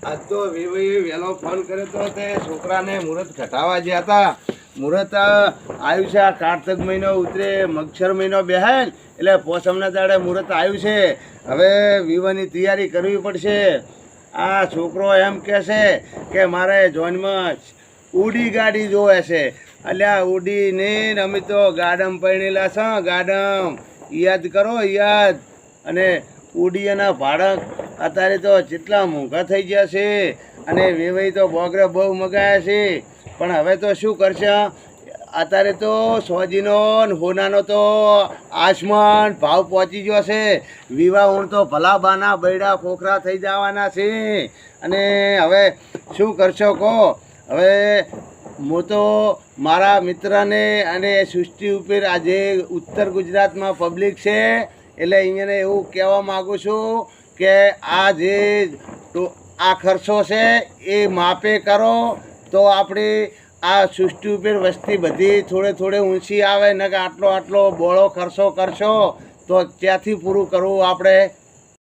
આજ તો વહેલો ફોન કર્યો તો તે છોકરાને મુહૂર્ત ઘટાવા ગયા હતા. મુહૂર્ત આવ્યું છે. આ કારતક મહિનો ઉતરે, મગસર મહિનો બેહાય એટલે પોસમના દાડે મુહૂર્ત આવ્યું છે. હવે વિવાહની તૈયારી કરવી પડશે. આ છોકરો એમ કહે છે કે મારે જોનમાં ઉડી ગાડી જોવે છે. અલ્યા ઉડી નહીં, અમે તો ગાડમ પરણેલા છે. ગાડમ યાદ કરો, યાદ. અને ઉડીના ભાડા અત્યારે તો જેટલા મોંઘા થઈ ગયા છે. અને વેવાઈ તો બોગરે બહુ મગાયા છે. પણ હવે તો શું કરશે? અત્યારે તો સોજીનો હોનાનો તો આસમાન ભાવ પહોંચી ગયો છે. વિવાહ ઊણ તો ભલા બાના બૈડા ખોખરા થઈ જવાના છે. અને હવે શું કરશો કહો? હવે હું તો મારા મિત્રને અને સૃષ્ટિ ઉપર આજે ઉત્તર ગુજરાતમાં પબ્લિક છે એટલે અહીંયાને એવું કહેવા માગું છું કે આ જે આ ખર્ચો છે એ માપે કરો તો આપણી આ સૃષ્ટિ ઉપર વસ્તી બધી થોડે થોડે ઊંચી આવે ને કે આટલો બોળો ખર્ચો કરશો તો ત્યાંથી પૂરું કરવું આપણે